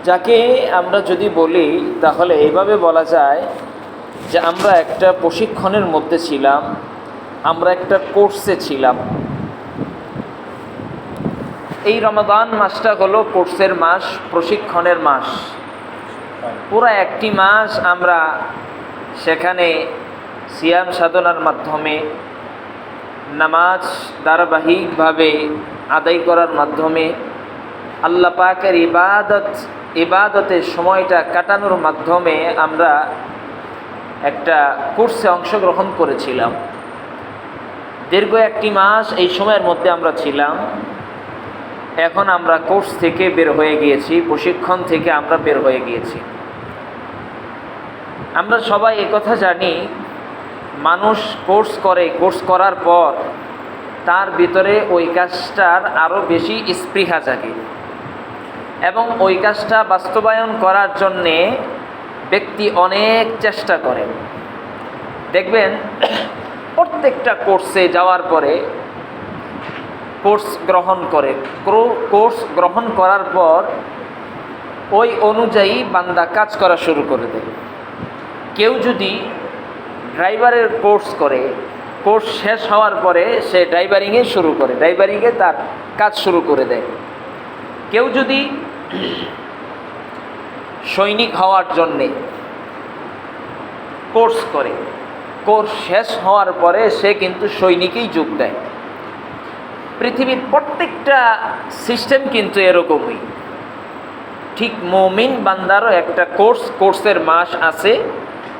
যাকে আমরা যদি বলি তাহলে এইভাবে বলা যায় যে আমরা একটা প্রশিক্ষণের মধ্যে ছিলাম, আমরা একটা কোর্সে ছিলাম। এই রমাদান মাসটা হলো কোর্সের মাস, প্রশিক্ষণের মাস। পুরো একটি মাস আমরা সেখানে সিয়াম সাধনার মাধ্যমে, নামাজ ধারাবাহিকভাবে আদায় করার মাধ্যমে, আল্লাহ পাকের ইবাদতের সময়টা কাটানোর মাধ্যমে আমরা একটা কোর্সে অংশগ্রহণ করেছিলাম। দীর্ঘ একটি মাস এই সময়ের মধ্যে আমরা ছিলাম। এখন আমরা কোর্স থেকে বের হয়ে গিয়েছি, প্রশিক্ষণ থেকে আমরা বের হয়ে গিয়েছি। আমরা সবাই একথা জানি, মানুষ কোর্স করে, কোর্স করার পর তার ভিতরে ওই কাজটার আরও বেশি স্পৃহা জাগে এবং ওই কাজটা বাস্তবায়ন করার জন্যে ব্যক্তি অনেক চেষ্টা করে। দেখবেন প্রত্যেকটা কোর্সে যাওয়ার পরে কোর্স গ্রহণ করার পর ওই অনুযায়ী বান্দা কাজ করা শুরু করে দেয়। কেউ যদি ড্রাইভারের কোর্স করে, কোর্স শেষ হওয়ার পরে সে ড্রাইভারিংয়ে তার কাজ শুরু করে দেয়। কেউ যদি সৈনিক হওয়ার জন্যে কোর্স করে, কোর্স শেষ হওয়ার পরে সে কিন্তু সৈনিকেই যোগ দেয়। পৃথিবীর প্রত্যেকটা সিস্টেম কিন্তু এরকমই। ঠিক মুমিন বান্দারও একটা কোর্সের মাস আছে,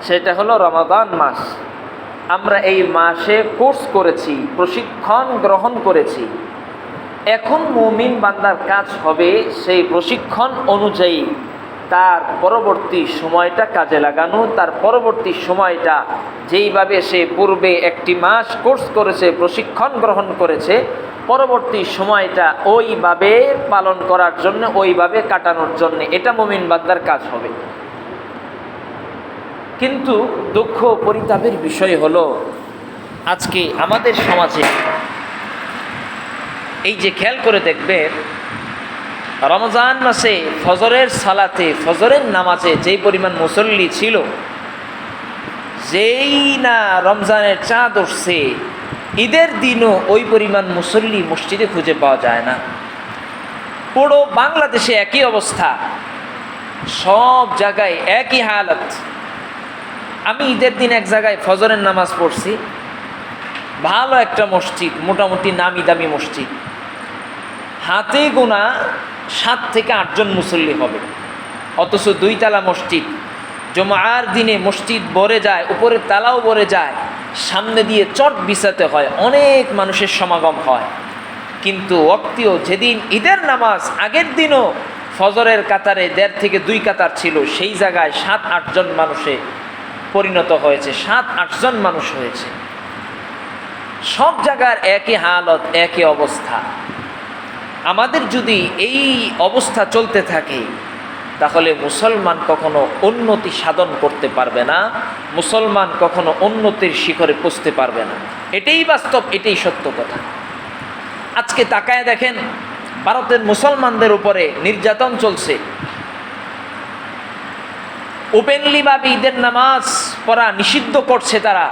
সেটা হলো রমাদান মাস। আমরা এই মাসে কোর্স করেছি, প্রশিক্ষণ গ্রহণ করেছি। এখন মুমিন বান্দার কাজ হবে সেই প্রশিক্ষণ অনুযায়ী তার পরবর্তী সময়টা কাজে লাগানো। তার পরবর্তী সময়টা যেইভাবে সে পূর্বে একটি মাস কোর্স করেছে, প্রশিক্ষণ গ্রহণ করেছে, পরবর্তী সময়টা ওইভাবে পালন করার জন্য, ওইভাবে কাটানোর জন্য, এটা মুমিন বান্দার কাজ হবে। কিন্তু দুঃখ পরিতাপের বিষয় হলো, আজকে আমাদের সমাজে এই যে খেয়াল করে দেখবেন, রমজান মাসে ফজরের সালাতে, ফজরের নামাজে যেই পরিমাণ মুসল্লি ছিল, যেই না রমজানের চাঁদ উঠছে, ঈদের দিনও ওই পরিমাণ মুসল্লি মসজিদে খুঁজে পাওয়া যায় না। পুরো বাংলাদেশে একই অবস্থা, সব জায়গায় একই হালত। আমি ঈদের দিন এক জায়গায় ফজরের নামাজ পড়ছি, ভালো একটা মসজিদ, মোটামুটি নামি দামি মসজিদ, হাতে গোনা 7 থেকে 8 জন মুসল্লি হবে, অথচ 2 তালা মসজিদ। জুমার দিনে মসজিদ ভরে যায়, উপরের তালাও ভরে যায়, সামনে দিয়ে চট বিছাতে হয়, অনেক মানুষের সমাগম হয়। কিন্তু ওয়াক্তিও যেদিন ঈদের নামাজ, আগের দিনও ফজরের কাতারে 1.5 থেকে 2 কাতার ছিল, সেই জায়গায় 7-8 জন মানুষে পরিণত হয়েছে, 7-8 জন মানুষ হয়েছে। সব জায়গার একই হালত, একই অবস্থা। আমাদের যদি এই অবস্থা চলতে থাকে, তাহলে মুসলমান কখনো উন্নতি সাধন করতে পারবে না, মুসলমান কখনো উন্নতির শিখরে পৌঁছতে পারবে না। এটাই বাস্তব, এটাই সত্য কথা। আজকে তাকায় দেখেন, ভারতের মুসলমানদের উপরে নির্যাতন চলছে। ওপেনলি ভাবে ঈদের নামাজ পড়া নিষিদ্ধ করছে তারা।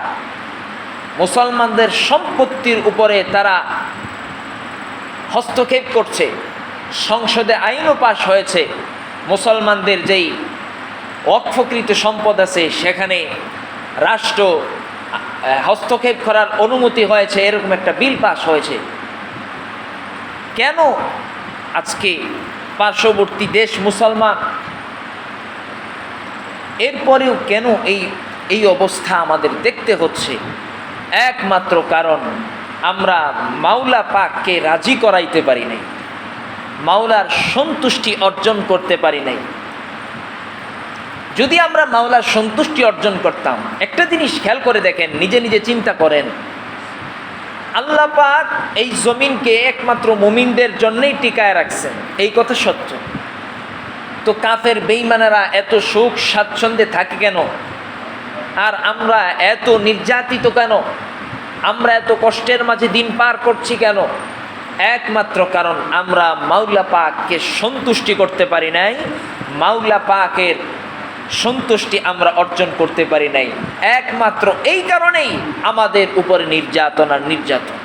মুসলমানদের সম্পত্তির উপরে তারা হস্তক্ষেপ করছে। সংসদে আইনও পাশ হয়েছে, মুসলমানদের যেই ওয়াকফকৃত সম্পদ আছে সেখানে রাষ্ট্র হস্তক্ষেপ করার অনুমতি হয়েছে, এরকম একটা বিল পাশ হয়েছে। কেন আজকে পার্শ্ববর্তী দেশ মুসলমান, এরপরেও কেন এই অবস্থা আমাদের দেখতে হচ্ছে? একমাত্র কারণ, আমরা মাওলা পাককে রাজি করাইতে পারি নাই, মাওলার সন্তুষ্টি অর্জন করতে পারি নাই। যদি আমরা মাওলার সন্তুষ্টি অর্জন করতাম, একটা জিনিস খেয়াল করে দেখেন, নিজে নিজে চিন্তা করেন, আল্লাহ পাক এই জমিনকে একমাত্র মুমিনদের জন্যই টিকায় রাখছেন, এই কথা সত্য। তো কাফের বেঈমানেরা এত সুখ স্বাচ্ছন্দ্যে থাকে কেন? আর আমরা এত নির্যাতিত কেন? আমরা এত কষ্টের মাঝে দিন পার করছি কেন? একমাত্র কারণ আমরা মাওলা পাককে সন্তুষ্টি করতে পারি নাই, মাওলা পাকের সন্তুষ্টি আমরা অর্জন করতে পারি নাই। একমাত্র এই কারণেই আমাদের উপরে নির্যাতন আর নির্যাতন।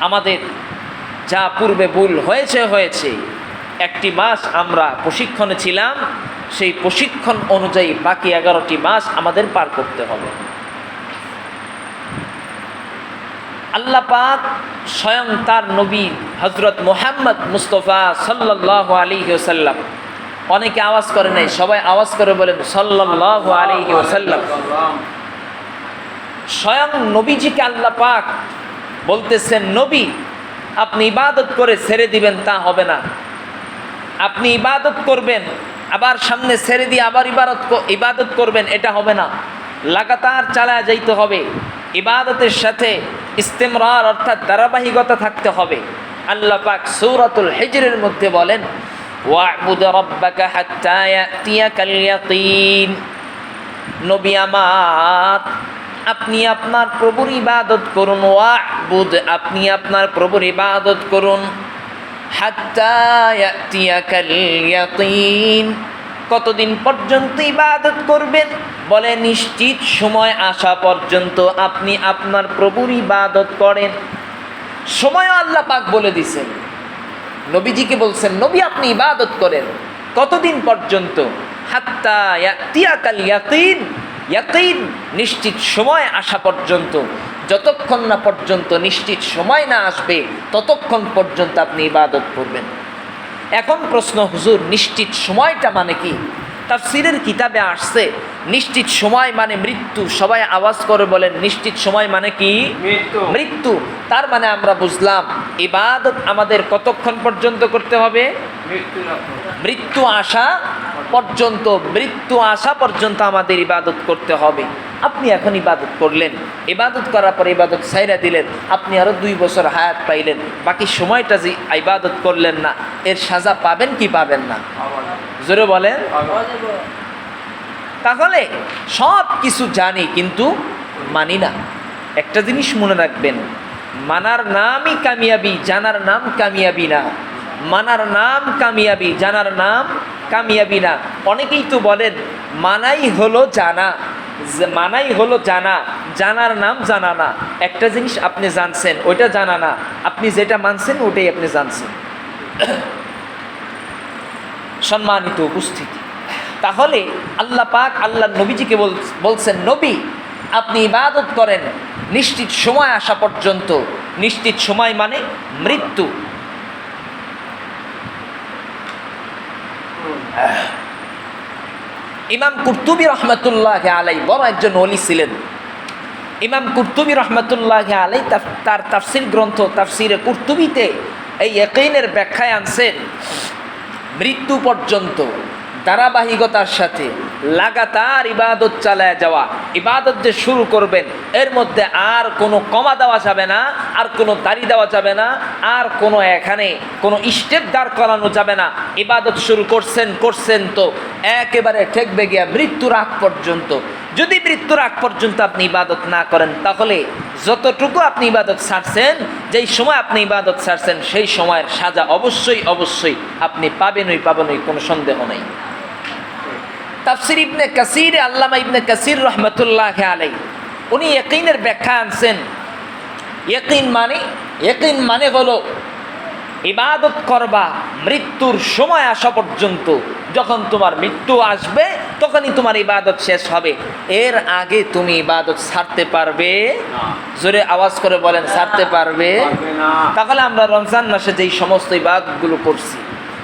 আমাদের যা পূর্বে ভুল হয়েছে, একটি মাস আমরা প্রশিক্ষণে ছিলাম, সেই প্রশিক্ষণ অনুযায়ী বাকি 11টি মাস আমাদের পার করতে হবে। আল্লাহ পাক স্বয়ং তার নবী হযরত মুহাম্মদ মুস্তাফা সাল্লাল্লাহু আলাইহি ওয়াসাল্লাম, অনেকে আওয়াজ করে নাই, সবাই আওয়াজ করে বলেন সাল্লাল্লাহু আলাইহি ওয়াসাল্লাম। স্বয়ং নবীজিকে আল্লাহ পাক বলতেছেন, নবী আপনি ইবাদত করে ছেড়ে দিবেন তা হবে না। আপনি ইবাদত করবেন আবার সামনে ছেড়ে দিয়ে আবার ইবাদত করবেন, এটা হবে না। লাগাতার চালায় যাইতে হবে। ইবাদতের সাথে ইস্তেমরার অর্থাৎ ধারাবাহিকতা থাকতে হবে। আল্লাহ পাক সূরাতুল হিজরের মধ্যে বলেন, ওয়া'বুদ রাব্বাকা হাত্তা ইয়াতিয়াকাল ইয়াকিন। নবী আমার, আপনি আপনার প্রভুর ইবাদত করুন। ওয়া'বুদ, আপনি আপনার প্রভুর ইবাদত করুন। হাত্তা ইয়াতিয়াকাল ইয়াকিন, কতদিন পর্যন্ত ইবাদত করবেন? বলে নিশ্চিত সময় আসা পর্যন্ত আপনি আপনার প্রভুর ইবাদত করেন। সময় আল্লাহ পাক বলে দিছেন, নবীজিকে বলছেন নবী আপনি ইবাদত করেন কতদিন পর্যন্ত? হাত্তা ইয়াতিয়াকাল ইয়াকিন, ইয়াকিন নিশ্চিত সময় আসা পর্যন্ত। যতক্ষণ না পর্যন্ত নিশ্চিত সময় না আসবে ততক্ষণ পর্যন্ত আপনি ইবাদত করবেন। এখন প্রশ্ন, হুজুর নিশ্চিত সময়টা মানে কি? তাফসীরের কিতাবে আসছে নিশ্চিত সময় মানে মৃত্যু। সবাই আওয়াজ করে বলেন নিশ্চিত সময় মানে কি? মৃত্যু। তার মানে আমরা বুঝলাম ইবাদত আমাদের কতক্ষণ পর্যন্ত করতে হবে? মৃত্যু আসা পর্যন্ত। মৃত্যু আসা পর্যন্ত আমাদের ইবাদত করতে হবে। আপনি এখন ইবাদত করলেন, ইবাদত করার পরে ইবাদত ছাইরা দিলেন, আপনি আরো 2 বছর হায়াত পাইলেন, বাকি সময়টা যে ইবাদত করলেন না, এর সাজা পাবেন কি পাবেন না? জোরে বলেন। তাহলে সব কিছু জানি কিন্তু মানি না। একটা জিনিস মনে রাখবেন, মানার নামই কামিয়াবি, জানার নাম কামিয়াবি না। মানার নাম কামিয়াবি, জানার নাম কামিয়াবি না। অনেকেই তো বলেন মানাই হলো জানা, মানাই হলো জানা, জানার নাম জানা না। একটা জিনিস আপনি জানছেন ওইটা জানা না, আপনি যেটা মানছেন ওটাই আপনি জানছেন। সম্মানিত উপস্থিতি, তাহলে আল্লাহ পাক আল্লাহ নবীজিকে বলছেন নবী আপনি ইবাদত করেন নিশ্চিত সময় আসা পর্যন্ত। নিশ্চিত সময় মানে মৃত্যু। ইমাম কুরতুবী রহমতুল্লাহ আলাইহি বড় একজন ওলি ছিলেন। ইমাম কুরতুবী রহমতুল্লাহ আলাইহি তার তাফসীর গ্রন্থ তাফসীরে কুরতুবীতে এই ইয়াকিনের ব্যাখ্যায় আনছেন, মৃত্যু পর্যন্ত ধারাবাহিকতার সাথে লাগাতার ইবাদত চালায় যাওয়া। ইবাদত যে শুরু করবেন এর মধ্যে আর কোনো কমা দেওয়া যাবে না, আর কোনো দাড়ি দেওয়া যাবে না, আর কোনো এখানে কোনো স্টেপ দাঁড় করানো যাবে না। ইবাদত শুরু করছেন তো একেবারে ঠেকবে গিয়া মৃত্যুর আগ পর্যন্ত। যদি মৃত্যুর আগ পর্যন্ত আপনি ইবাদত না করেন তাহলে যতটুকু আপনি ইবাদত ছাড়ছেন, যেই সময় আপনি ইবাদত ছাড়ছেন সেই সময়ের সাজা অবশ্যই আপনি পাবেনই, কোনো সন্দেহ নেই। তাফসীর ইবনে কাসির, আল্লামা ইবনে কাসির রহমতুল্লাহ আলাইহি উনি ইয়াকিনের ব্যাখ্যা আনছেন। ইয়াকিন মানে হলো ইবাদত করবা মৃত্যুর সময় আসা পর্যন্ত। যখন তোমার মৃত্যু আসবে তখনই তোমার ইবাদত শেষ হবে, এর আগে তুমি ইবাদত ছাড়তে পারবে না। জোরে আওয়াজ করে বলেন ছাড়তে পারবে না। তাহলে আমরা রমজান মাসে যেই সমস্ত ইবাদতগুলো করছি,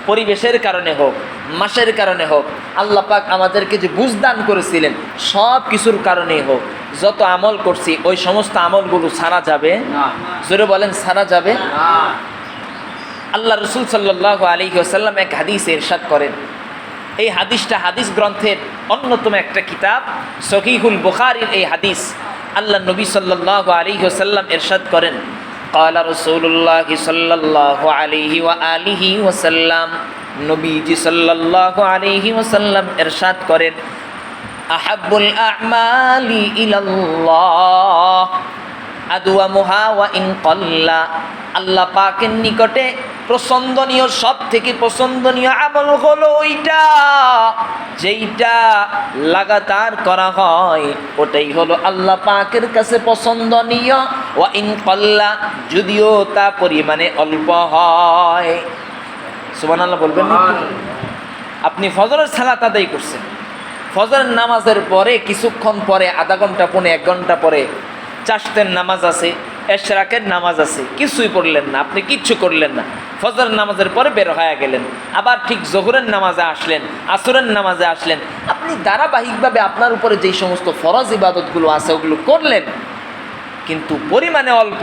পরিবেশের কারণে হোক, মাসের কারণে হোক, আল্লাহ পাক আমাদেরকে যে বুঝ দান করেছিলেন সব কিছুর কারণেই হোক, যত আমল করছি ওই সমস্ত আমলগুলো ছাড়া যাবে না। জোরে বলেন ছাড়া যাবে না। আল্লাহ রসুল সাল্লাল্লাহু আলাইহি ওয়াসাল্লাম এক হাদিসে ইরশাদ করেন, এই হাদিসটা হাদিস গ্রন্থের অন্যতম একটা কিতাব সহিহুল বুখারীর এই হাদিস। আল্লাহ নবী সাল্লাল্লাহু আলাইহি ওয়াসাল্লাম ইরশাদ করেন, ক্বালা রাসূলুল্লাহ সাল্লাল্লাহু আলাইহি ওয়া আলিহি ওয়াসাল্লাম, নবীজি সাল্লাল্লাহু আলাইহি ওয়াসাল্লাম ইরশাদ করেন, আহাব্বুল আ'মালি ইলাল্লাহ, আদওয়ামুহা ওয়া ইন ক্বাল্লা, আল্লাহ পাকের নিকটে পছন্দনীয়, সব থেকে পছন্দনীয় আমল হলো ওইটা যেইটা লাগাতার করা হয়, ওটাই হলো আল্লাহ পাকের কাছে পছন্দনীয়। ওয়া ইন ক্বাল্লা, যদিও তা পরিমাণে অল্প হয়। সুবহানাল্লাহ বলবেন না? আপনি ফজরের সালাত আদায় করছেন, ফজরের নামাজের পরে কিছুক্ষণ পরে, আধা ঘন্টা পৌনে 1 ঘন্টা পরে চাশতের নামাজ আছে, এশরাকের নামাজ আছে, কিছুই পড়লেন না, আপনি কিচ্ছু করলেন না, ফজরের নামাজের পরে বের হয়ে গেলেন, আবার ঠিক জোহরের নামাজে আসলেন, আসরের নামাজে আসলেন, আপনি ধারাবাহিকভাবে আপনার উপরে যেই সমস্ত ফরজ ইবাদতগুলো আছে ওগুলো করলেন, কিন্তু পরিমাণে অল্প,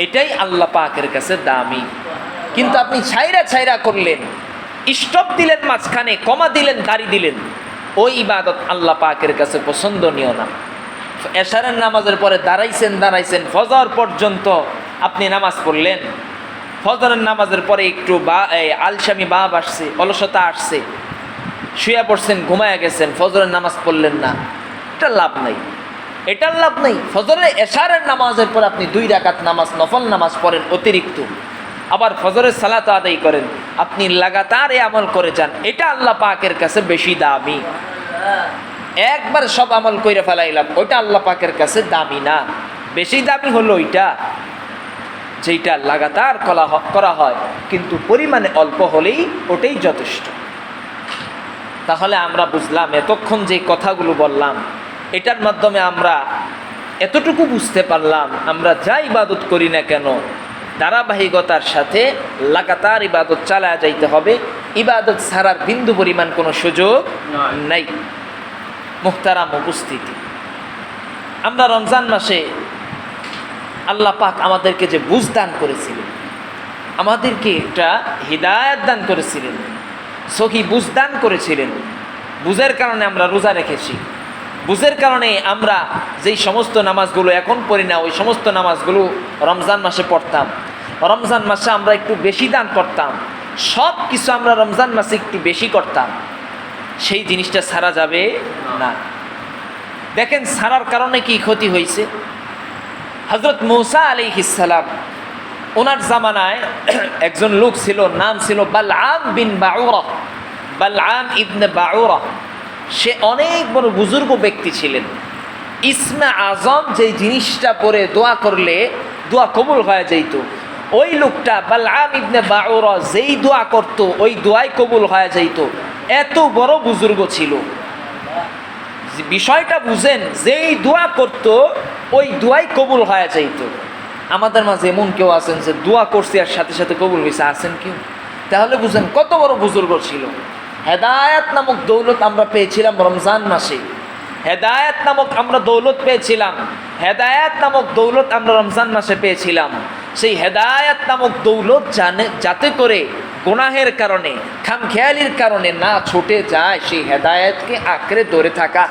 এটাই আল্লাহ পাকের কাছে দামি। কিন্তু আপনি ছাইরা ছাইরা করলেন, স্টপ দিলেন মাঝখানে, কমা দিলেন, দাড়ি দিলেন, ওই ইবাদত আল্লাহ পাকের কাছে পছন্দনীয় না। এশারের নামাজের পরে দাঁড়াইছেন ফজর পর্যন্ত আপনি নামাজ পড়লেন, ফজরের নামাজের পরে একটু আলসামি ভাব আসছে, অলসতা আসছে, শুয়ে পড়ছেন, ঘুমায়া গেছেন, ফজরের নামাজ পড়লেন না, এটা লাভ নাই, এটার লাভ নেই। ফজরের এশারের নামাজের পর আপনি 2 রাকাত নামাজ, নফল নামাজ পড়েন অতিরিক্ত, আবার ফজরের সালাত আদায় করেন, আপনি লাগাতার এই আমল করে যান, এটা আল্লাহ পাকের কাছে বেশি দামি। একবার সব আমল কইরা ফেলাইলাম, ওইটা আল্লাহ পাকের কাছে দামি না। বেশি দামি হলো ওইটা যেইটা লাগাতার করা হয়, কিন্তু পরিমাণে অল্প হলেই ওটাই যথেষ্ট। তাহলে আমরা বুঝলাম, এতক্ষণ যে কথাগুলো বললাম এটার মাধ্যমে আমরা এতটুকু বুঝতে পারলাম, আমরা যা ইবাদত করি না কেন ধারাবাহিকতার সাথে লাগাতার ইবাদত চালায়া যাইতে হবে, ইবাদত ছাড়ার বিন্দু পরিমাণ কোনো সুযোগ নাই। মুহতারাম উপস্থিতি, আমরা রমজান মাসে আল্লাহ পাক আমাদেরকে যে বুঝ দান করেছিলেন, আমাদেরকে একটা হিদায়াত দান করেছিলেন, সহি বুঝ দান করেছিলেন, বুঝের কারণে আমরা রোজা রেখেছি, বুঝের কারণে আমরা যেই সমস্ত নামাজগুলো এখন পড়ি না ওই সমস্ত নামাজগুলো রমজান মাসে পড়তাম, রমজান মাসে আমরা একটু বেশি দান করতাম, সব কিছু আমরা রমজান মাসে একটু বেশি করতাম, সেই জিনিসটা ছাড়া যাবে না। দেখেন ছাড়ার কারণে কি ক্ষতি হয়েছে। হযরত মূসা আলাইহিস সালাম, ওনার জামানায় একজন লোক ছিল, নাম ছিল বালআম বিন বাউরা, বালআম ইবনে বাউরা। সে অনেক বড় বুজুর্গ ব্যক্তি ছিলেন। ইসমে আজম যেই জিনিসটা পরে দোয়া করলে দোয়া কবুল হয়ে যাইত, ওই লোকটা বালআম ইবনে বাউরা যেই দোয়া করত ওই দোয়াই কবুল হয়ে যাইত, এত বড় বুজুর্গ ছিল। বিষয়টা বুঝেন, যেই দোয়া করত ওই দোয়াই কবুল হয়ে যাইত। আমাদের মাঝে এমন কেউ আছেন যে দোয়া করছে আর সাথে সাথে কবুল হয়েছে, আছেন কেউ? তাহলে বুঝেন কত বড় বুজুর্গ ছিল। হেদায়েত নামক দৌলত আমরা পেয়েছিলাম রমজান মাসে, হেদায়েত নামক আমরা দৌলত পেয়েছিলাম, হেদায়েত নামক দৌলত আমরা রমজান মাসে পেয়েছিলাম। সেই হেদায়েত নামক দৌলত যাতে করে গুনাহের কারণে, খামখেয়ালির কারণে না ছুটে যায়, সেই হেদায়েতকে আঁকড়ে ধরে থাকা।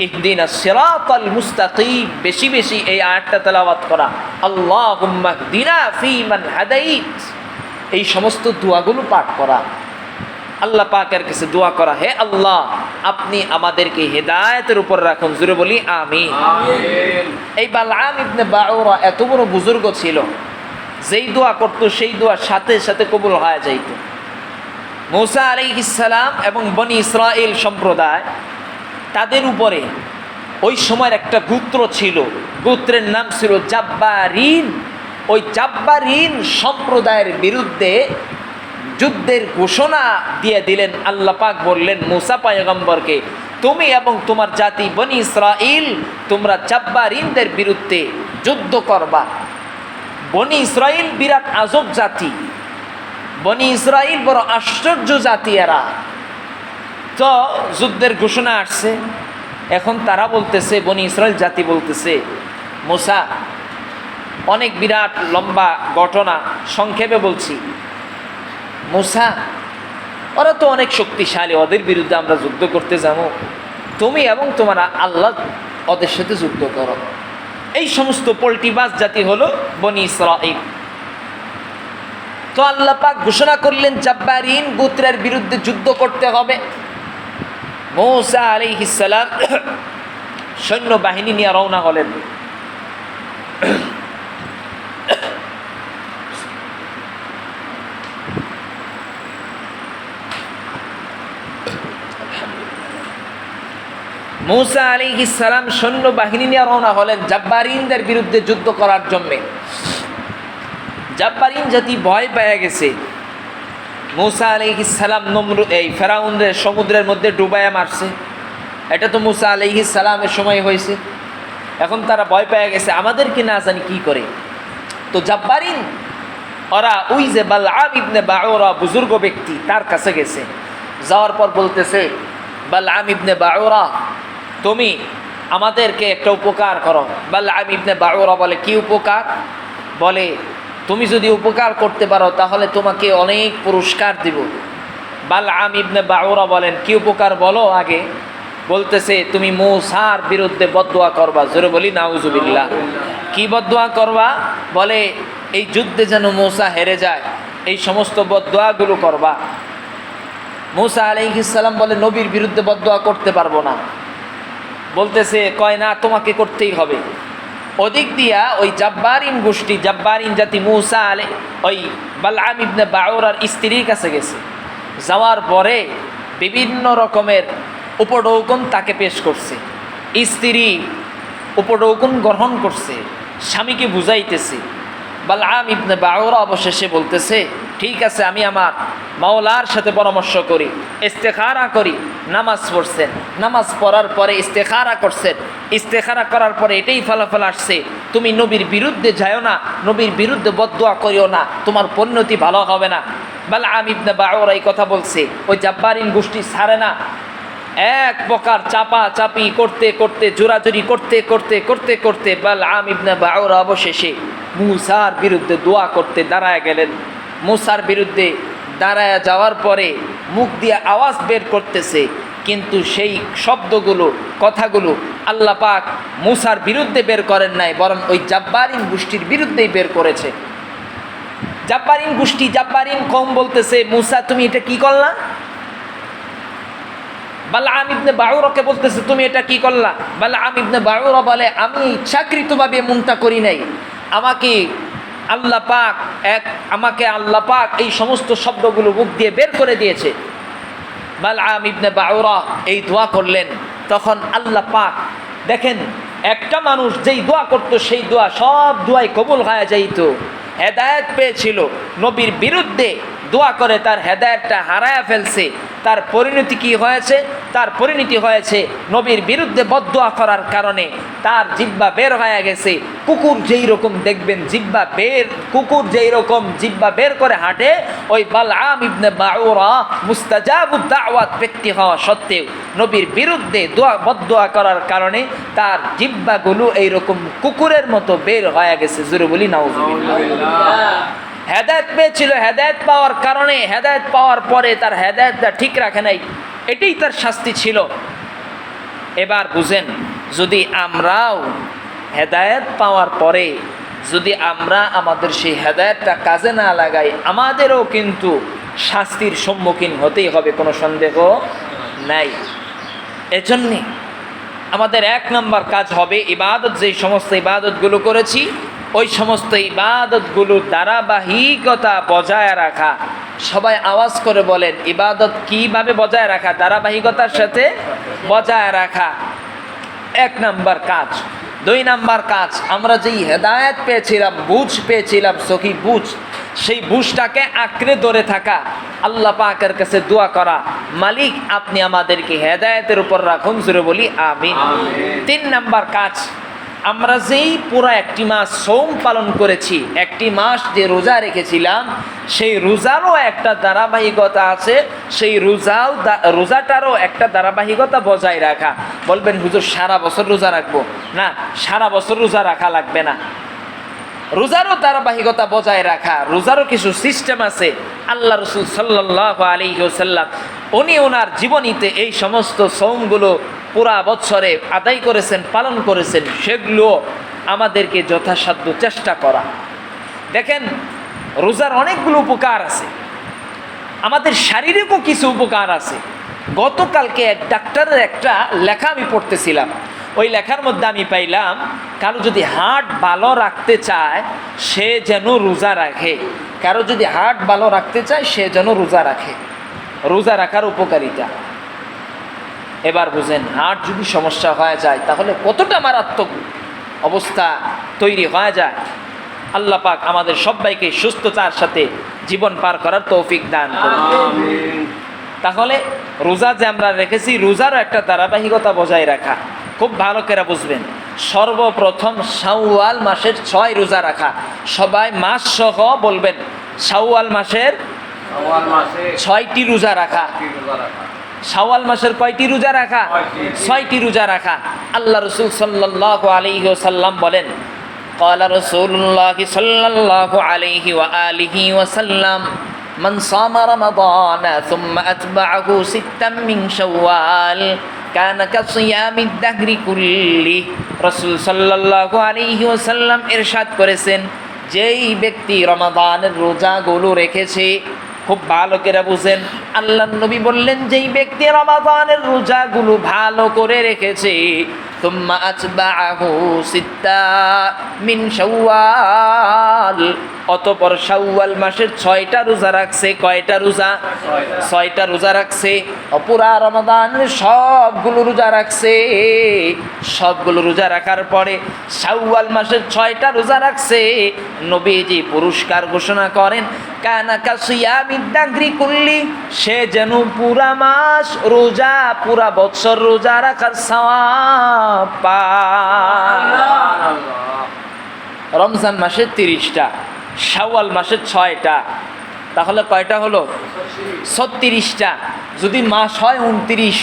ইহদিনাস সিরাতাল মুস্তাকিম, বেশি বেশি এই আয়াতটা তেলাওয়াত করা, আল্লাহুম্মা ইহদিনা ফীমান হাদাইত, এই সমস্ত দোয়াগুলো পাঠ করা, আল্লাহ পাকের কাছে দোয়া করা, হে আল্লাহ আপনি আমাদেরকে হেদায়েতের উপর রাখুন, জোরে বলি আমিন। এই বালআম ইবনে বাউরা এত বড় বুজুর্গ ছিল, যেই দোয়া করতো সেই দোয়া সাথে সাথে কবুল হয়ে যাইত। মূসা আলাইহিস সালাম এবং বনি ইসরাইল সম্প্রদায়, তাদের উপরে ওই সময়ের একটা গোত্র ছিল, গোত্রের নাম ছিল জাব্বারিন। ওই জাব্বারিন সম্প্রদায়ের বিরুদ্ধে যুদ্ধের ঘোষণা দিয়ে দিলেন। আল্লাহ পাক বললেন মূসা পয়গম্বরকে, তুমি এবং তোমার জাতি বনি ইসরাইল তোমরা জাব্বারিনদের বিরুদ্ধে যুদ্ধ করবা। বনি ইসরাইল বিরাট আজব জাতি, বনি ইসরাইল বড় আশ্চর্য জাতি এরা। তো যুদ্ধের ঘোষণা আসছে, এখন তারা বলতেছে, বনি ইসরাইল জাতি বলতেছে, মূসা অনেক বিরাট লম্বা ঘটনা, সংক্ষেপে বলছি, মূসা ওরা তো অনেক শক্তিশালী, ওদের বিরুদ্ধে আমরা যুদ্ধ করতে যাবো, তুমি এবং তোমার আল্লাহ ওদের সাথে যুদ্ধ করো। এই সমস্ত পোল্টিবাজ জাতি হলো বনি ইসরাইল। তো আল্লাহ পাক ঘোষণা করলেন জাব্বারিন গোত্রের বিরুদ্ধে যুদ্ধ করতে হবে। মূসা আলাইহিস সালাম সৈন্যবাহিনী নিয়ে রওনা হলেন। মূসা আলাইহিস সালাম সৈন্যবাহিনী নিয়ে রওনা হলেন জাব্বারিনদের বিরুদ্ধে যুদ্ধ করার জন্যে। জাব্বারিন জাতি ভয় পেয়ে গেছে। মূসা আলাইহিস সালাম এই ফেরাউনদের সমুদ্রের মধ্যে ডুবাইয়া মারছে, এটা তো মূসা আলাইহিস সালামের সময় হয়েছে। এখন তারা ভয় পেয়ে গেছে, আমাদেরকে না জানি কি করে। তো জাব্বারিন ওরা ওই যে বালআম ইবনে বাউরা বুজুর্গ ব্যক্তি, তার কাছে গেছে। যাওয়ার পর বলতেছে, বালআম ইবনে বাউরা, তুমি আমাদেরকে একটা উপকার করো। বালআম ইবনে বাউরা বলে, কি উপকার? বলে, তুমি যদি উপকার করতে পারো তাহলে তোমাকে অনেক পুরস্কার দিব। বালআম ইবনে বাউরা বলেন, কি উপকার বলো আগে। বলতেছে, তুমি মূসার বিরুদ্ধে বদদুয়া করবা। জোরে বলি নাউজুবিল্লাহ। কি বদদুয়া করবা? বলে, এই যুদ্ধে যেন মূসা হেরে যায়, এই সমস্ত বদদুয়াগুলো করবা। মূসা আলাইহিস সালাম বলে, নবীর বিরুদ্ধে বদদুয়া করতে পারবো না। বলতেছে, কয় না, তোমাকে করতেই হবে। ওদিক দিয়া ওই জাব্বারিন গোষ্ঠী, জাব্বারিন জাতি মূসা ওই বালআম ইবনে বাউরার স্ত্রীর কাছে গেছে। যাওয়ার পরে বিভিন্ন রকমের উপঢৌকন তাকে পেশ করছে। স্ত্রী উপঢৌকন গ্রহণ করছে, স্বামীকে বুঝাইতেছে। বালআম ইবনে বাউরা অবশেষে বলতেছে, ঠিক আছে, আমি আমার মাওলার সাথে পরামর্শ করি, ইস্তেখারা করি। নামাজ পড়ছেন, নামাজ পড়ার পরে ইস্তেখারা করছেন। ইস্তেখারা করার পরে এটাই ফলাফল আসছে, তুমি নবীর বিরুদ্ধে যাও না, নবীর বিরুদ্ধে বদদুয়া করিও না, তোমার পরিণতি ভালো হবে না। বালআম ইবনে বাউরা এই কথা বলছে। ওই জাব্বারিন গোষ্ঠী ছাড়ে না, এক প্রকার চাপা চাপি করতে করতে, জোরাজুরি করতে করতে করতে করতে বালআম ইবনে বাউরা অবশেষে মূসার বিরুদ্ধে দোয়া করতে দাঁড়ায় গেলেন। মূসার বিরুদ্ধে দাঁড়ায় যাওয়ার পরে মুখ দিয়ে আওয়াজ বের করতেছে, কিন্তু সেই শব্দগুলো, কথাগুলো আল্লাহ পাক মূসার বিরুদ্ধে বের করেন নাই, বরং ওই জাব্বারিন গোষ্ঠীর বিরুদ্ধেই বের করেছে। জাব্বারিন গোষ্ঠী, জাব্বারিন কওম বলতেছে, মূসা তুমি এটা কি করলা? বালআম ইবনে বাউরাকে বলতেছে, তুমি এটা কি করলা? বালআম ইবনে বাউরা বলে, আমি ইচ্ছাকৃতভাবে এমনটা করি নাই, আমাকে আল্লাহ পাক এই সমস্ত শব্দগুলো মুখ দিয়ে বের করে দিয়েছে। বালআম ইবনে বাউরা এই দোয়া করলেন। তখন আল্লাহ পাক দেখেন, একটা মানুষ যেই দোয়া করতো সেই দোয়া সব দোয়াই কবুল হয়ে যাইত। হেদায়েত পেয়েছিল, নবীর বিরুদ্ধে দোয়া করে তার হেদায়েতটা হারায়া ফেলছে। তার পরিণতি কি হয়েছে? তার পরিণতি হয়েছে নবীর বিরুদ্ধে বদদুয়া করার কারণে তার জিহ্বা বের হয়ে গেছে। কুকুর যেই রকম দেখবেন জিহ্বা বের, কুকুর যেই রকম জিহ্বা বের করে হাঁটে, ওই বালআম ইবনে বাউরা মুস্তাজাবুদ দাওয়াত ব্যক্তি হওয়া সত্ত্বেও নবীর বিরুদ্ধে বদদুয়া করার কারণে তার জিহ্বাগুলো এইরকম কুকুরের মতো বের হয়ে গেছে। জোরে বলি নাউজুবিল্লাহ। হেদায়েত পেয়েছিল, হেদায়েত পাওয়ার কারণে, হেদায়েত পাওয়ার পরে তার হেদায়েতটা ঠিক রাখে নাই, এটাই তার শাস্তি ছিল। এবার বুঝেন, যদি আমরাও হেদায়েত পাওয়ার পরে যদি আমরা আমাদের সেই হেদায়েতটা কাজে না লাগাই, আমাদেরও কিন্তু শাস্তির সম্মুখীন হতেই হবে, কোনো সন্দেহ নাই। এজন্যে আমাদের এক নম্বর কাজ হবে, ইবাদত, যেই সমস্ত ইবাদতগুলো করেছি ওই সমস্ত ইবাদতগুলোর ধারাবাহিকতা বজায় রাখা। সবাই আওয়াজ করে বলেন, ইবাদত কিভাবে বজায় রাখা? ধারাবাহিকতার সাথে বজায় রাখা এক নাম্বার কাজ। দুই নাম্বার কাজ, আমরা যেই হেদায়েত পেয়েছিলাম, বুঝ পেয়েছিলাম, সহি বুঝ, সেই বুঝটাকে আঁকড়ে ধরে থাকা, আল্লাহ পাকের কাছে দোয়া করা, মালিক আপনি আমাদেরকে হেদায়েতের উপর রাখুন। জোরে বলি আমিন। তিন নাম্বার কাজ, আমরা যেই পুরো একটি মাস সৌম পালন করেছি, একটি মাস যে রোজা রেখেছিলাম, সেই রোজারও একটা ধারাবাহিকতা আছে, সেই রোজাটারও একটা ধারাবাহিকতা বজায় রাখা। বলবেন হুজুর সারা বছর রোজা রাখবো? না, সারা বছর রোজা রাখা লাগবে না। রোজারও ধারাবাহিকতা বজায় রাখা, রোজারও কিছু সিস্টেম আছে। আল্লাহ রসুল সাল্লাল্লাহু আলাইহি ওয়াসাল্লাম উনি ওনার জীবনীতে এই সমস্ত সৌমগুলো পুরা বছরে আদায় করেছেন, পালন করেছেন, সেগুলো আমাদেরকে যথাসাধ্য চেষ্টা করা। দেখেন, রোজার অনেকগুলো উপকার আছে, আমাদের শারীরিকও কিছু উপকার আছে। গতকালকে এক ডাক্তারের একটা লেখা আমি পড়তেছিলাম, ওই লেখার মধ্যে আমি পাইলাম, কারো যদি হার্ট ভালো রাখতে চায় সে যেন রোজা রাখে। কারো যদি হার্ট ভালো রাখতে চায় সে যেন রোজা রাখে। রোজা রাখার উপকারিতা, এবার বুঝেন হার্ট যদি সমস্যা হয়ে যায় তাহলে কতটা মারাত্মক অবস্থা তৈরি হয়ে যায়। আল্লাহ পাক আমাদের সবাইকে সুস্থতার সাথে জীবন পার করার তৌফিক দান করুন। তাহলে রোজা যে আমরা রেখেছি, রোজারও একটা ধারাবাহিকতা বজায় রাখা খুব ভালো করে বুঝবেন। সর্বপ্রথম শাওয়াল মাসের 6 রোজা রাখা। সবাই মাস সহ বলবেন, শাওয়াল মাসের 6টি রোজা রাখা। শাওয়াল মাসের কয়টি রোজা রাখা? 6টি রোজা রাখা। আল্লাহ রাসূল সাল্লাল্লাহু আলাইহি ওয়াসাল্লাম বলেন, ক্বালা রাসূলুল্লাহ সাল্লাল্লাহু আলাইহি ওয়া আলিহি ওয়াসাল্লাম, মান সামা রমাদানা সুম্মা আতবা'াহু সিত্তাম মিন শাওয়াল কানা কাসিয়ামিদ দাহরি কুল্লি। রাসূল সাল্লাল্লাহু আলাইহি ওয়াসাল্লাম ইরশাদ করেছেন, যেই ব্যক্তি রমাদানের রোজাগুলো রেখেছে, খুব ভালো করে বুঝেন, আল্লাহর নবী বললেন যেই ব্যক্তি রমাদানের রোজাগুলো ভালো করে রেখেছে, তুম্মা আতবা'াহু সিত্তা মিন শাওয়াল, অতঃপর শাওয়াল মাসের 6টা রোজা রাখছে। কয়টা রোজা? 6টা রোজা রাখছে। পুরা রমাদানের সবগুলো রোজা রাখছে। সবগুলো রোজা রাখার পরে শাওয়াল মাসের 6টা রোজা রাখছে। নবীজি পুরস্কার ঘোষণা করেন, কানা কাসিয়ামিদ দাহরি কুল্লি, সে যেন পুরা মাস রোজা, পুরা বছর রোজা রাখার সওয়াব পায়। রমজান মাসের 30টা, শাওয়াল মাসের 6টা, তাহলে কয়টা হলো? 36টা। যদি মাস হয় 29,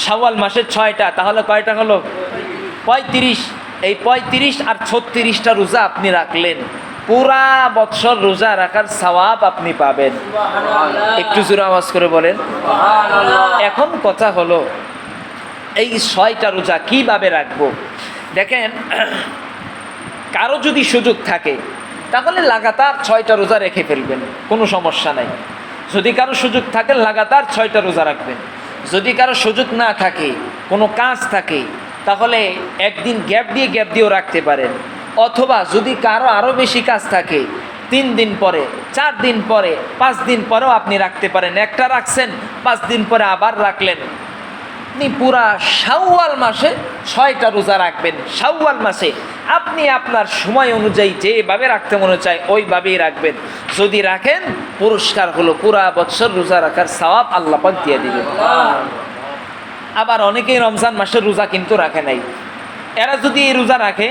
শাওয়াল মাসের 6টা, তাহলে কয়টা হলো? 35। এই 35 আর 36টা রোজা আপনি রাখলেন, পুরা বছর রোজা রাখার সওয়াব আপনি পাবেন। একটু জোরে আওয়াজ করে বলেন। এখন কথা হলো, এই 6টা রোজা কিভাবে রাখবো? দেখেন, কারো যদি সুযোগ থাকে তাহলে লাগাতার 6টা রোজা রেখে ফেলবেন, কোনো সমস্যা নাই। যদি কারো সুযোগ থাকে লাগাতার 6টা রোজা রাখবেন। যদি কারো সুযোগ না থাকে, কোনো কাজ থাকে, তাহলে একদিন গ্যাপ দিয়েও রাখতে পারেন। অথবা যদি কারো আরও বেশি কাজ থাকে, 3 দিন পরে, 4 দিন পরে, 5 দিন পরেও আপনি রাখতে পারেন। একটা রাখছেন, 5 দিন পরে আবার রাখলেন। আপনি পুরা শাওয়াল মাসে 6টা রোজা রাখবেন। শাওয়াল মাসে আপনি আপনার সময় অনুযায়ী যেভাবে রাখতে মনে চায় ওইভাবেই রাখবেন। যদি রাখেন, পুরস্কার হলো পুরা বছর রোজা রাখার সওয়াব আল্লাহ পাক দিয়ে দিবেন। আবার অনেকেই রমজান মাসের রোজা কিন্তু রাখে নাই। এরা যদি এই রোজা রাখে,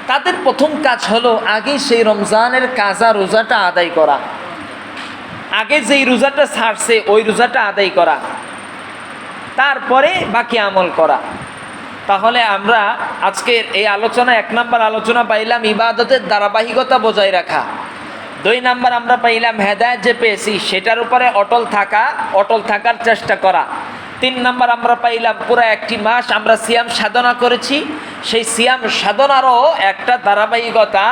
তাদের প্রথম কাজ হলো আগে সেই রমজানের কাজা রোজাটা আদায় করা। আগে যেই রোজাটা ছাড়ছে ওই রোজাটা আদায় করা, তারপরে বাকি আমল করা। তাহলে আমরা আজকের এই আলোচনা 1 নাম্বার আলোচনা পাইলাম ইবাদতের ধারাবাহিকতা বজায় রাখা। 2 নাম্বার আমরা পাইলাম হেদায়েত যে পেয়েছি সেটার উপরে অটল থাকার চেষ্টা করা। 3 নাম্বার আমরা পাইলাম পুরো একটি মাস আমরা সিয়াম সাধনা করেছি, সেই সিয়াম সাধনারও একটা ধারাবাহিকতা,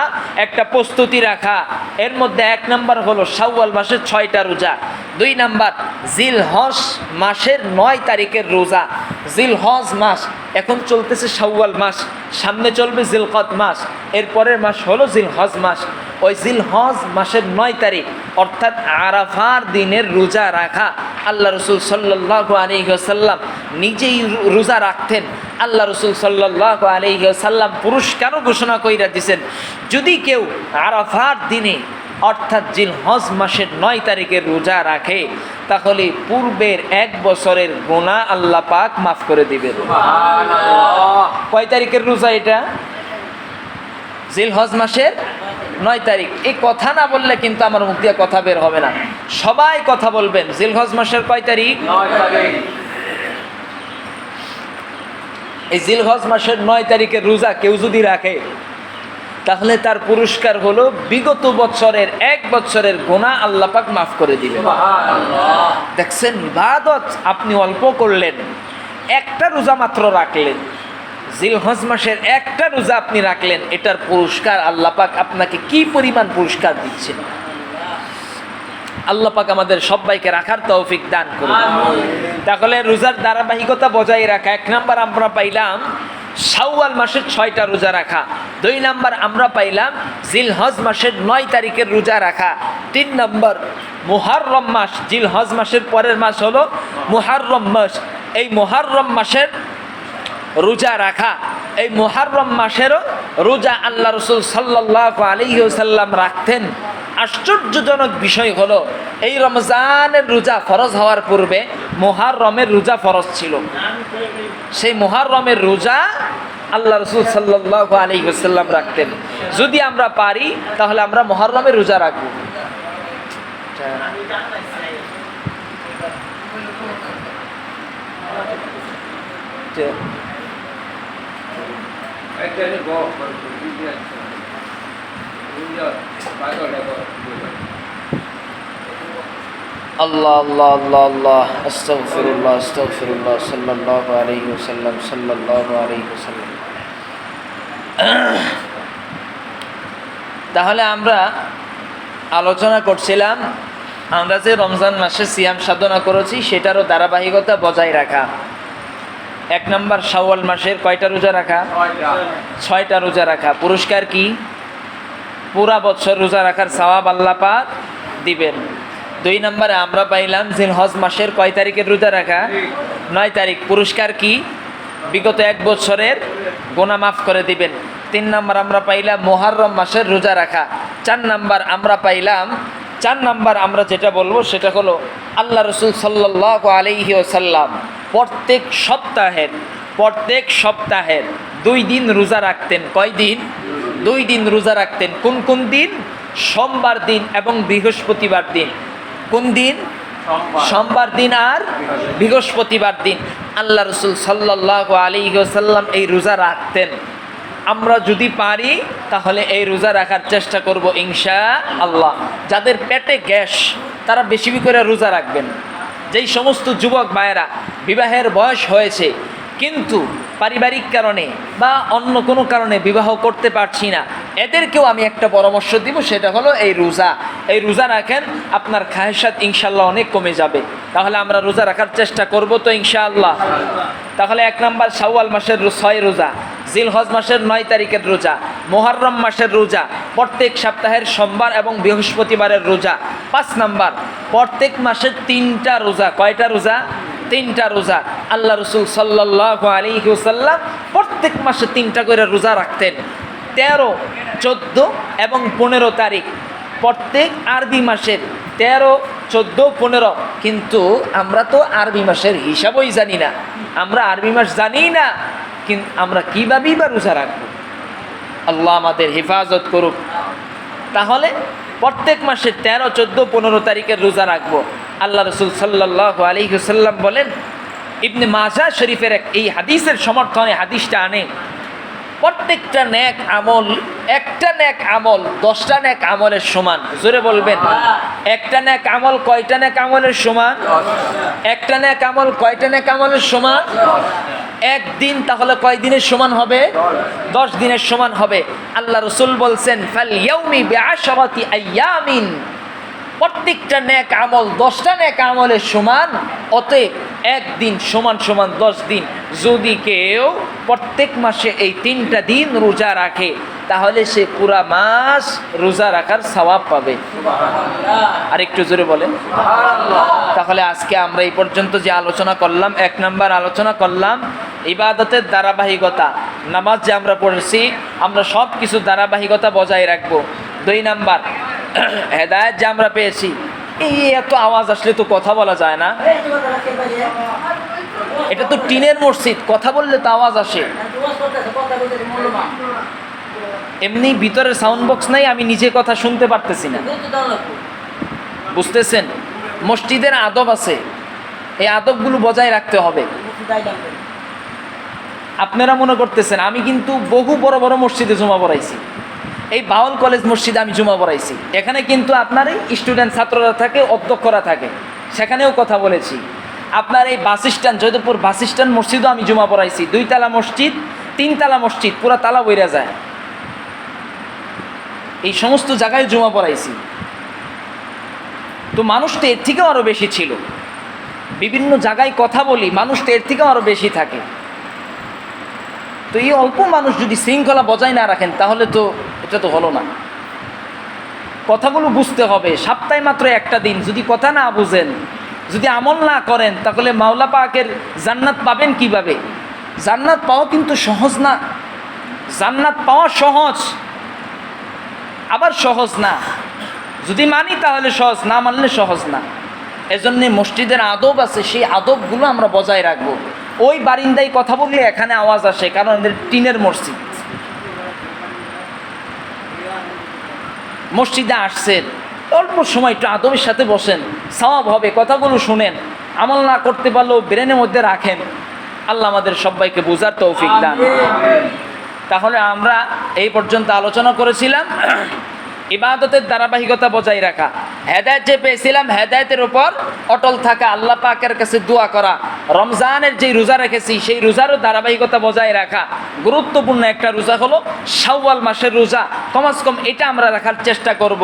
একটা প্রস্তুতি রাখা। এর মধ্যে 1 নাম্বার হলো শাওয়াল মাসের 6টা রোজা। 2 নাম্বার জিলহজ মাসের 9 তারিখের রোজা। জিলহজ মাস, এখন চলতেছে শাওয়াল মাস, সামনে চলবে জিলকদ মাস, এরপরের মাস হলো জিলহজ মাস। ওই জিলহজ মাসের 9 তারিখ অর্থাৎ আরাফার দিনের রোজা রাখা। আল্লাহ রাসূল সাল্লাল্লাহু আলাইহি ওয়াসাল্লাম নিজেই রোজা রাখতেন। আল্লাহ রাসূল সাল্লাল্লাহু আলাইহি ওয়াসাল্লাম পুরস্কারও ঘোষণা কইরা দিয়েছেন, যদি কেউ আরাফার দিনে অর্থাৎ জিলহজ মাসের 9 তারিখের রোজা রাখে, তাহলে পূর্বের 1 বছরের গুনাহ আল্লাহ পাক মাফ করে দিবেন। কয় তারিখের রোজা এটা? জিলহজ মাসের 9 তারিখ। এই কথা না বললে কিন্তু আমার মুখ দিয়ে কথা বের হবে না। সবাই কথা বলবেন, জিলহজ মাসের কয় তারিখ? 9 তারিখ। এই জিলহজ মাসের 9 তারিখের রোজা কেউ যদি রাখে, তাহলে তার পুরস্কার হলো বিগত বছরের 1 বছরের গুনাহ আল্লাহ পাক মাফ করে দিবেন। সুবহানাল্লাহ। দেখছেন, ইবাদত আপনি অল্প করলেন, একটা রোজা মাত্র রাখলেন, জিলহজ মাসের একটা রোজা আপনি রাখলেন, এটার পুরস্কার আল্লাহ পাক আপনাকে কি পরিমাণ পুরস্কার দিচ্ছেন। আল্লাহ পাক আমাদের সবাইকে রাখার তৌফিক দান করুন। তাহলে রোজার ধারাবাহিকতা বজায় রাখা। 1 নাম্বার আমরা পাইলাম শাওয়াল মাসের 6টা রোজা রাখা। 2 নাম্বার আমরা পাইলাম জিলহজ মাসের 9 তারিখের রোজা রাখা। 3 নাম্বার মুহররম মাস, জিলহজ মাসের পরের মাস হলো মুহররম মাস। এই মুহররম মাসের রোজা রাখা, এই মুহররম মাসেরও রোজা আল্লাহ রসুল সাল্লাল্লাহু আলাইহি ওয়াসাল্লাম রাখতেন। আশ্চর্যজনক বিষয় হলো এই রমজানের রোজা ফরজ হওয়ার পূর্বে মুহররমের রোজা ফরজ ছিল। সেই মুহররমের রোজা আল্লাহ রসুল সাল্লাল্লাহু আলাইহি ওয়াসাল্লাম রাখতেন। যদি আমরা পারি তাহলে আমরা মুহররমের রোজা রাখবো। আল্লাহ আল্লাহ আল্লাহ আল্লাহ আস্তাগফিরুল্লাহ আস্তাগফিরুল্লাহ সাল্লাল্লাহু আলাইহি ওয়াসাল্লাম সাল্লাল্লাহু আলাইহি ওয়াসাল্লাম। তাহলে আমরা আলোচনা করছিলাম আমরা যে রমজান মাসে সিয়াম সাধনা করেছি সেটারও ধারাবাহিকতা বজায় রাখা। 1 নম্বর শাওয়াল মাসের কয়টা রোজা রাখা? 6টা রোজা রাখা। পুরস্কার কি? পুরা বছর রোজা রাখার সওয়াব আল্লাহ পাক দিবেন। 2 নম্বরে আমরা পাইলাম জিলহজ মাসের কয় তারিখের রোজা রাখা? 9 তারিখ। পুরস্কার কি? বিগত 1 বছরের গুনাহ মাফ করে দিবেন। 3 নম্বর আমরা পাইলাম মুহররম মাসের রোজা রাখা। 4 নম্বর আমরা পাইলাম, 4 নম্বর আমরা যেটা বলবো সেটা হলো আল্লাহ রসুল সাল্লাল্লাহু আলাইহি ওয়াসাল্লাম প্রত্যেক সপ্তাহের 2 দিন রোজা রাখতেন। কয় দিন? 2 দিন রোজা রাখতেন। কোন কোন দিন? সোমবার দিন এবং বৃহস্পতিবার দিন। কোন দিন? সোমবার দিন আর বৃহস্পতিবার দিন আল্লাহ রসুল সাল্লাল্লাহু আলাইহি ওয়াসাল্লাম এই রোজা রাখতেন। আমরা যদি পারি তাহলে এই রোজা রাখার চেষ্টা করব ইনশাআল্লাহ। যাদের পেটে গ্যাস তারা বেশি করে রোজা রাখবেন। যেই সমস্ত যুবক ভাইয়েরা বিবাহের বয়স হয়েছে কিন্তু পারিবারিক কারণে বা অন্য কোনো কারণে বিবাহ করতে পারছি না, এদেরকেও আমি একটা পরামর্শ দিব, সেটা হলো এই রোজা রাখেন, আপনার খায়েশাত ইনশাআল্লাহ অনেক কমে যাবে। তাহলে আমরা রোজা রাখার চেষ্টা করব তো ইনশাআল্লাহ। তাহলে 1 নম্বর শাওয়াল মাসের 6 রোজা, জিলহজ মাসের 9 তারিখের রোজা, মুহররম মাসের রোজা, প্রত্যেক সপ্তাহের সোমবার এবং বৃহস্পতিবারের রোজা। 5 নম্বর প্রত্যেক মাসের 3টা রোজা। কয়টা রোজা? 3টা রোজা। আল্লাহ রসুল সাল্লাল্লাহু আলাইহি ওয়াসাল্লাম প্রত্যেক মাসে 3টা করে রোজা রাখতেন। 13, 14 এবং 15 তারিখ প্রত্যেক আরবি মাসের 13, 14, 15। কিন্তু আমরা তো আরবি মাসের হিসাবই জানি না, আমরা আরবি মাস জানি না, কিন্তু আমরা কীভাবেই বা রোজা রাখবো? আল্লাহ আমাদের হেফাজত করুক। তাহলে প্রত্যেক মাসে 13, 14, 15 তারিখের রোজা রাখবো। আল্লাহ রসুল সাল্লাল্লাহু আলাইহি ওয়াসাল্লাম বলেন, ইবনে মাজাহ শরীফের এই হাদিসের সমর্থনে হাদিসটা আনে, প্রত্যেকটা নেক আমল, একটা নেক আমল 10টা নেক আমলের সমান। জোরে বলবেন, একটা নেক আমল কয়টা নেক আমলের সমান? একটা নেক আমল কয়টা নেক আমলের সমান? 1 দিন তাহলে কয় দিনের সমান হবে? 10 দিনের সমান হবে। আল্লাহ রসুল বলছেন ফাল ইয়াউমি বিআশরাতি আইয়ামিন, প্রত্যেকটা নেক আমল 10টা নেক আমলের সমান। অতএব 1 দিন সমান 10 দিন। যদি কেউ প্রত্যেক মাসে এই 3টা দিন রোজা রাখে তাহলে সে পুরা মাস রোজা রাখার সওয়াব পাবে। আর একটু জোরে বলেন। তাহলে আজকে আমরা এই পর্যন্ত যে আলোচনা করলাম, 1 নম্বর আলোচনা করলাম ইবাদতের ধারাবাহিকতা। নামাজ যে আমরা পড়েছি আমরা সব কিছু ধারাবাহিকতা বজায় রাখবো। 2 নম্বর হেদায়েত যে আমরা পেয়েছি। এই এত আওয়াজ আসলে তো কথা বলা যায় না, এটা তো টিনের মসজিদ, কথা বললে তো আওয়াজ আসে। এমনি ভিতরের সাউন্ড বক্স নাই, আমি নিজে কথা শুনতে পারতেছি না, বুঝতেছেন? মসজিদের আদব আছে, এই আদবগুলো বজায় রাখতে হবে। আপনারা মনে করতেছেন আমি কিন্তু বহু বড় বড় মসজিদে জমা পড়াইছি, এই বাউল কলেজ মসজিদে আমি জমা পড়াইছি, এখানে কিন্তু আপনার এই স্টুডেন্ট ছাত্ররা থাকে, অধ্যক্ষরা থাকে, সেখানেও কথা বলেছি। আপনার এই bus stand, Joydebpur bus stand মসজিদও আমি জমা পড়াইছি। 2 তালা মসজিদ, 3 তালা মসজিদ, পুরা তালা বইরা যায়, এই সমস্ত জায়গায় জমা পড়াইছি। তো মানুষ তো এর থেকেও আরও বেশি ছিল, বিভিন্ন জায়গায় কথা বলি, মানুষ তো এর থেকেও আরও বেশি থাকে। তো এই অল্প মানুষ যদি শৃঙ্খলা বজায় না রাখেন তাহলে তো এটা তো হলো না। কথাগুলো বুঝতে হবে। সপ্তাহে মাত্র একটা দিন, যদি কথা না বুঝেন, যদি আমল না করেন, তাহলে মাওলা পাকের জান্নাত পাবেন কিভাবে? জান্নাত পাওয়া কিন্তু সহজ না। জান্নাত পাওয়া সহজ, আবার সহজ না। যদি মানি তাহলে সহজ, না মানলে সহজ না। এজন্যে মসজিদের আদব আছে, সেই আদবগুলো আমরা বজায় রাখবো। ওই বারিন্দায় কথা বললে এখানে আওয়াজ আসে, কারণ এদের টিনের মসজিদ। মসজিদে আসছেন, অল্প সময় একটু আদবের সাথে বসেন, সওয়াব হবে। কথাগুলো শুনেন, আমল না করতে পারলেও ব্রেনের মধ্যে রাখেন। আল্লাহ আমাদের সবাইকে বোঝার তৌফিক দান। তাহলে আমরা এই পর্যন্ত আলোচনা করেছিলাম ইবাদতের ধারাবাহিকতা বজায় রাখা, হেদায়েত যে পেয়েছিলাম হেদায়েতের উপর অটল থাকা, আল্লাহ পাকের কাছে দোয়া করা, রমজানের যে রোজা রেখেছি সেই রোজারও ধারাবাহিকতা বজায় রাখা। গুরুত্বপূর্ণ একটা রোজা হলো শাওয়াল মাসের রোজা, কমাস কম এটা আমরা রাখার চেষ্টা করব।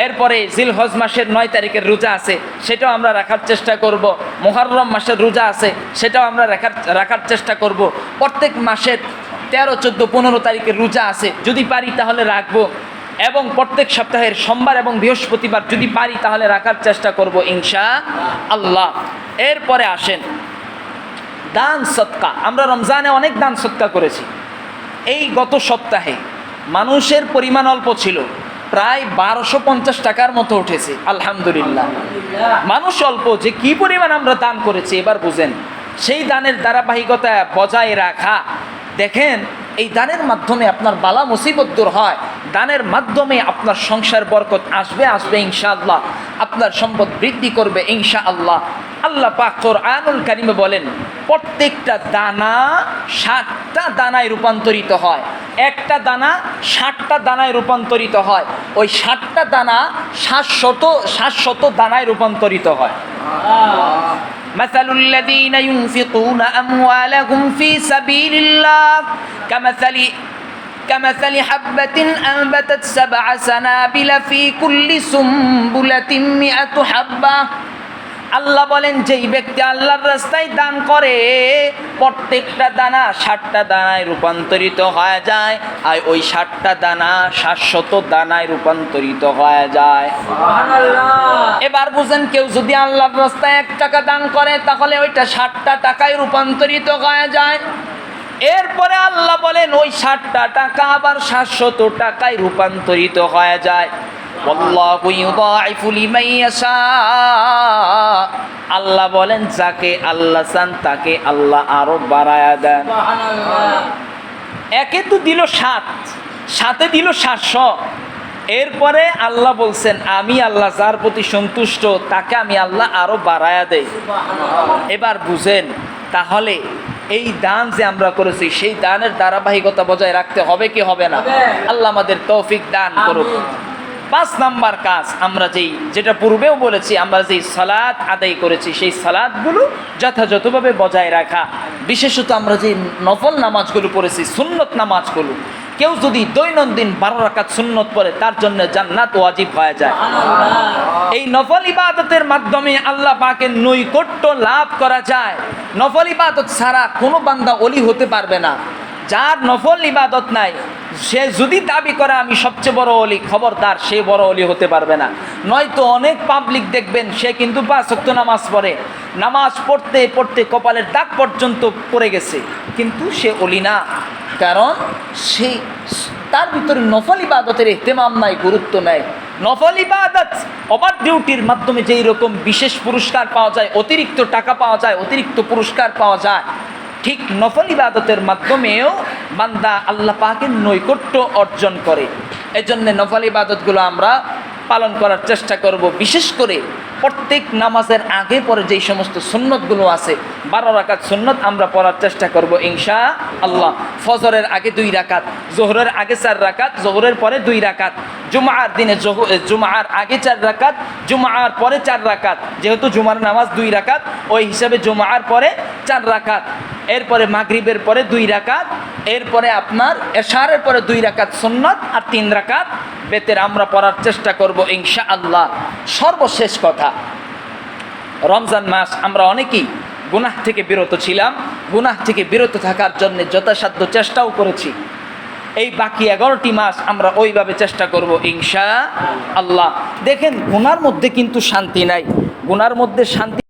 এরপরে জিলহজ মাসের 9 তারিখের রোজা আছে, সেটাও আমরা রাখার চেষ্টা করব। মুহররম মাসের রোজা আছে, সেটাও আমরা রাখার চেষ্টা করব। প্রত্যেক মাসের 13, 14, 15 তারিখের রোজা আছে, যদি পারি তাহলে রাখবো। এবং প্রত্যেক সপ্তাহের সোমবার এবং বৃহস্পতিবার যদি পারি তাহলে রাখার চেষ্টা করব ইনশাআল্লাহ। এরপরে আসেন দান সদকা। আমরা রমজানে অনেক দান সদকা করেছি। এই গত সপ্তাহে মানুষের পরিমাণ অল্প ছিল, প্রায় 1250 টাকার মতো উঠেছে। আলহামদুলিল্লাহ, মানুষ অল্প, যে কি পরিমাণ আমরা দান করেছি এবার বুঝেন। সেই দানের ধারাবাহিকতা বজায় রাখা। দেখেন, এই দানের মাধ্যমে আপনার বালা মুসিবত দূর হয়, দানের মাধ্যমে আপনার সংসার বরকত আসবে ইনশাআল্লাহ, আপনার সম্পদ বৃদ্ধি করবে ইনশাআল্লাহ। আল্লাহ পাক কোরআনুল কারীমে বলেন, প্রত্যেকটা দানা 60টা দানায় রূপান্তরিত হয়। একটা দানা 60টা দানায় রূপান্তরিত হয়, ওই 60টা দানা 700 দানায় রূপান্তরিত হয়। مثل الذين ينفقون أموالهم في سبيل الله كمثل حبة أنبتت 7 سنابل في كل سنبلة 100 حبة। আল্লাহ বলেন, যেই ব্যক্তি আল্লাহর রাস্তায় দান করে প্রত্যেকটা দানা 60টা দানায় রূপান্তরিত হয়ে যায়, আর ওই 60টা দানা 700 দানায় রূপান্তরিত হয়ে যায়। এবার বুঝেন, কেউ যদি আল্লাহর রাস্তায় 1 টাকা দান করে তাহলে ওইটা 60টা টাকায় রূপান্তরিত হয়ে যায়। এরপরে আল্লাহ বলেন, ওই 60টা টাকা আবার 700 টাকায় রূপান্তরিত হয়ে যায়। ওয়াল্লাহু ইউদাইফু লিমান ইয়াশা। আল্লাহ বলেন, যাকে আল্লাহ চান তাকে আল্লাহ আরো বাড়ায়া দেন। একে তো দিল 7, সাথে দিল 700। এরপরে আল্লাহ বলছেন, আমি আল্লাহ যার প্রতি সন্তুষ্ট তাকে আমি আল্লাহ আরো বাড়ায়া দেই। এবার বুঝেন, তাহলে এই দান যে আমরা করেছি সেই দানের ধারাবাহিকতা বজায় রাখতে হবে কি হবে না? আল্লাহ আমাদের তৌফিক দান করুক। 5 নাম্বার কাজ, আমরা যেটা পূর্বেও বলেছি, আমরা যেই সালাত আদায় করেছি সেই সালাতগুলো যথাযথভাবে বজায় রাখা। বিশেষত আমরা যে নফল নামাজগুলো পড়েছি, সুন্নত নামাজগুলো, কেউ যদি দৈনন্দিন 12 রাকাত সুন্নত পড়ে তার জন্য জান্নাত ওয়াজিব হয়ে যায়। এই নফল ইবাদতের মাধ্যমে আল্লাহ পাকের নৈকট্য লাভ করা যায়। নফল ইবাদত ছাড়া কোনো বান্দা ওলি হতে পারবে না। যার নফল ইবাদত নাই, সে যদি দাবি করে আমি সবচেয়ে বড় ওলি, খবরদার, সে বড় ওলি হতে পারবে না। নয়তো অনেক পাবলিক দেখবেন সে কিন্তু 5 ওয়াক্ত নামাজ পড়ে, নামাজ পড়তে পড়তে কপালের দাগ পর্যন্ত পড়ে গেছে, কিন্তু সে ওলি না। কারণ তার ভিতরে নফল ইবাদতের ইহতিমাম নাই, গুরুত্ব নাই। নফল ইবাদত ওভার ডিউটির মাধ্যমে যেই রকম বিশেষ পুরস্কার পাওয়া যায়, অতিরিক্ত টাকা পাওয়া যায়, অতিরিক্ত পুরস্কার পাওয়া যায়, ঠিক নফল ইবাদতের মাধ্যমেও বান্দা আল্লাহ পাকের নৈকট্য অর্জন করে। এজন্য নফল ইবাদতগুলো আমরা পালন করার চেষ্টা করব। বিশেষ করে প্রত্যেক নামাজের আগে পরে যেই সমস্ত সুন্নতগুলো আছে, 12 রাকাত সুন্নত আমরা পড়ার চেষ্টা করব ইনশাআল্লাহ। ফজরের আগে 2 রাকাত, জোহরের আগে 4 রাকাত, জোহরের পরে 2 রাকাত, জুমার দিনে জুমার আগে 4 রাকাত, জুমার পরে 4 রাকাত। যেহেতু জুমার নামাজ 2 রাকাত, ওই হিসাবে জুমার পরে 4 রাকাত। এরপরে মাগরিবের পরে 2 রাকাত, এরপরে আপনার এশারের পরে 2 রাকাত সুন্নত, আর 3 রাকাত বেতের আমরা পড়ার চেষ্টা করব ইনশাআল্লাহ। সর্বশেষ কথা, রমজান মাস আমরা অনেকেই গুনাহ থেকে বিরত ছিলাম, গুনাহ থেকে বিরত থাকার জন্য যথাসাধ্য চেষ্টাও করেছি। এই বাকি 11টি মাস আমরা ওইভাবে চেষ্টা করব ইনশা আল্লাহ। দেখেন গুনার মধ্যে কিন্তু শান্তি নাই, গুনার মধ্যে শান্তি